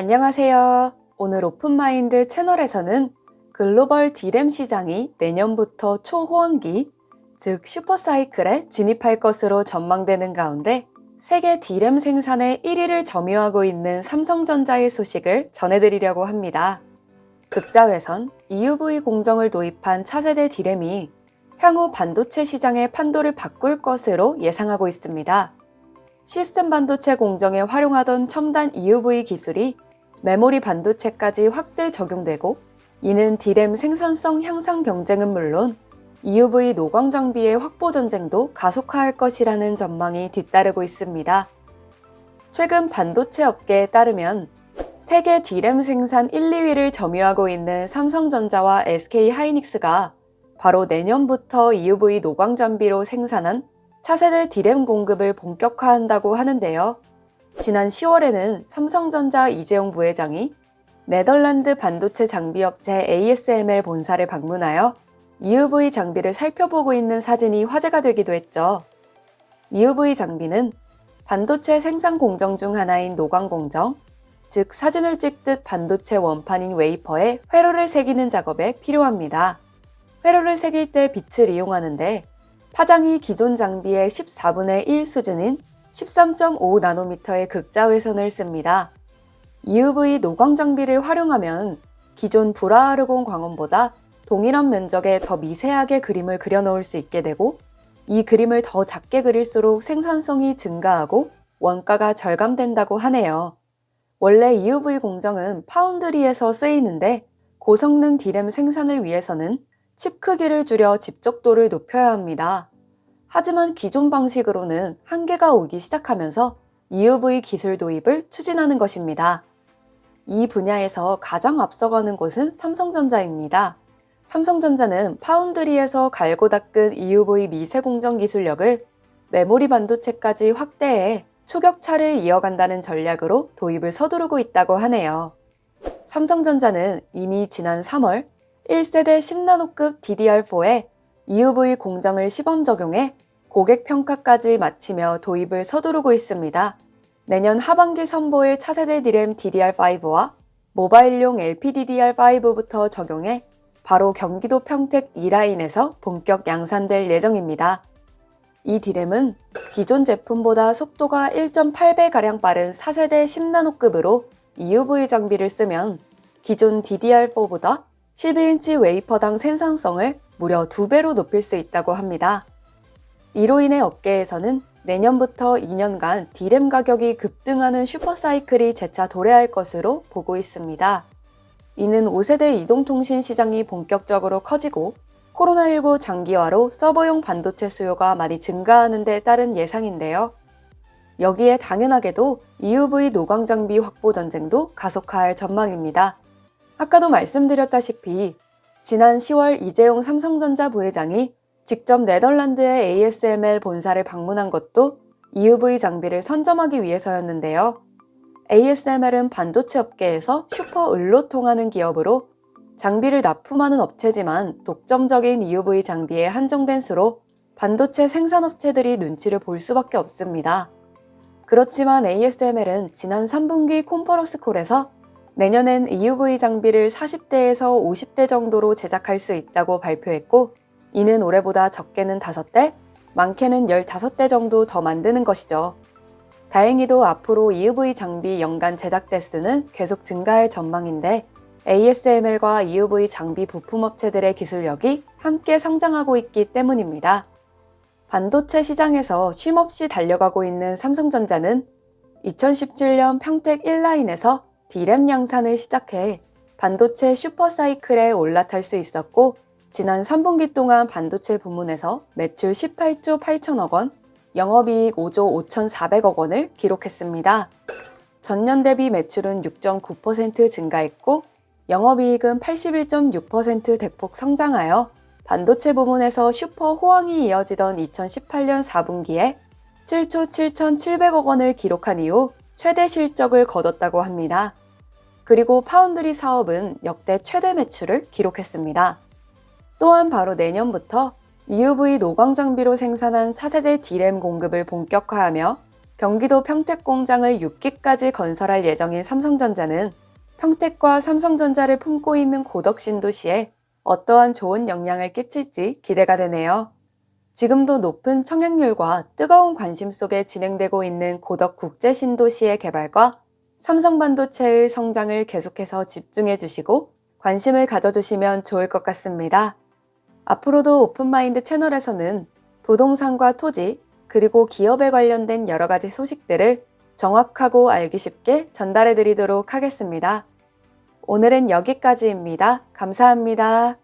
안녕하세요. 오늘 오픈마인드 채널에서는 글로벌 D램 시장이 내년부터 초호황기, 즉 슈퍼사이클에 진입할 것으로 전망되는 가운데 세계 D램 생산의 1위를 점유하고 있는 삼성전자의 소식을 전해드리려고 합니다. 극자회선 EUV 공정을 도입한 차세대 D램이 향후 반도체 시장의 판도를 바꿀 것으로 예상하고 있습니다. 시스템 반도체 공정에 활용하던 첨단 EUV 기술이 메모리 반도체까지 확대 적용되고 이는 D램 생산성 향상 경쟁은 물론 EUV 노광 장비의 확보 전쟁도 가속화할 것이라는 전망이 뒤따르고 있습니다. 최근 반도체 업계에 따르면 세계 D램 생산 1, 2위를 점유하고 있는 삼성전자와 SK하이닉스가 바로 내년부터 EUV 노광 장비로 생산한 차세대 D램 공급을 본격화한다고 하는데요. 지난 10월에는 삼성전자 이재용 부회장이 네덜란드 반도체 장비업체 ASML 본사를 방문하여 EUV 장비를 살펴보고 있는 사진이 화제가 되기도 했죠. EUV 장비는 반도체 생산 공정 중 하나인 노광 공정, 즉 사진을 찍듯 반도체 원판인 웨이퍼에 회로를 새기는 작업에 필요합니다. 회로를 새길 때 빛을 이용하는데 파장이 기존 장비의 14분의 1 수준인 13.5나노미터의 극자회선을 씁니다. EUV 노광 장비를 활용하면 기존 불화아르곤 광원보다 동일한 면적에 더 미세하게 그림을 그려놓을 수 있게 되고 이 그림을 더 작게 그릴수록 생산성이 증가하고 원가가 절감된다고 하네요. 원래 EUV 공정은 파운드리에서 쓰이는데 고성능 D램 생산을 위해서는 칩 크기를 줄여 집적도를 높여야 합니다. 하지만 기존 방식으로는 한계가 오기 시작하면서 EUV 기술 도입을 추진하는 것입니다. 이 분야에서 가장 앞서가는 곳은 삼성전자입니다. 삼성전자는 파운드리에서 갈고 닦은 EUV 미세 공정 기술력을 메모리 반도체까지 확대해 초격차를 이어간다는 전략으로 도입을 서두르고 있다고 하네요. 삼성전자는 이미 지난 3월 1세대 10나노급 DDR4에 EUV 공정을 시범 적용해 고객 평가까지 마치며 도입을 서두르고 있습니다. 내년 하반기 선보일 차세대 D램 DDR5와 모바일용 LPDDR5부터 적용해 바로 경기도 평택 2라인에서 본격 양산될 예정입니다. 이 D램은 기존 제품보다 속도가 1.8배가량 빠른 4세대 10나노급으로 EUV 장비를 쓰면 기존 DDR4보다 12인치 웨이퍼당 생산성을 무려 2배로 높일 수 있다고 합니다. 이로 인해 업계에서는 내년부터 2년간 D램 가격이 급등하는 슈퍼사이클이 재차 도래할 것으로 보고 있습니다. 이는 5세대 이동통신 시장이 본격적으로 커지고 코로나19 장기화로 서버용 반도체 수요가 많이 증가하는 데 따른 예상인데요. 여기에 당연하게도 EUV 노광 장비 확보 전쟁도 가속화할 전망입니다. 아까도 말씀드렸다시피 지난 10월 이재용 삼성전자 부회장이 직접 네덜란드의 ASML 본사를 방문한 것도 EUV 장비를 선점하기 위해서였는데요. ASML은 반도체 업계에서 슈퍼 을로통하는 기업으로 장비를 납품하는 업체지만 독점적인 EUV 장비에 한정된 수로 반도체 생산업체들이 눈치를 볼 수밖에 없습니다. 그렇지만 ASML은 지난 3분기 컨퍼런스 콜에서 내년엔 EUV 장비를 40대에서 50대 정도로 제작할 수 있다고 발표했고 이는 올해보다 적게는 5대, 많게는 15대 정도 더 만드는 것이죠. 다행히도 앞으로 EUV 장비 연간 제작 대수는 계속 증가할 전망인데 ASML과 EUV 장비 부품업체들의 기술력이 함께 성장하고 있기 때문입니다. 반도체 시장에서 쉼없이 달려가고 있는 삼성전자는 2017년 평택 1라인에서 D램 양산을 시작해 반도체 슈퍼사이클에 올라탈 수 있었고 지난 3분기 동안 반도체 부문에서 매출 18조 8천억 원, 영업이익 5조 5,400억 원을 기록했습니다. 전년 대비 매출은 6.9% 증가했고 영업이익은 81.6% 대폭 성장하여 반도체 부문에서 슈퍼 호황이 이어지던 2018년 4분기에 7조 7,700억 원을 기록한 이후 최대 실적을 거뒀다고 합니다. 그리고 파운드리 사업은 역대 최대 매출을 기록했습니다. 또한 바로 내년부터 EUV 노광 장비로 생산한 차세대 D램 공급을 본격화하며 경기도 평택 공장을 6기까지 건설할 예정인 삼성전자는 평택과 삼성전자를 품고 있는 고덕 신도시에 어떠한 좋은 영향을 끼칠지 기대가 되네요. 지금도 높은 청약률과 뜨거운 관심 속에 진행되고 있는 고덕 국제 신도시의 개발과 삼성반도체의 성장을 계속해서 집중해 주시고 관심을 가져주시면 좋을 것 같습니다. 앞으로도 오픈마인드 채널에서는 부동산과 토지, 그리고 기업에 관련된 여러 가지 소식들을 정확하고 알기 쉽게 전달해 드리도록 하겠습니다. 오늘은 여기까지입니다. 감사합니다.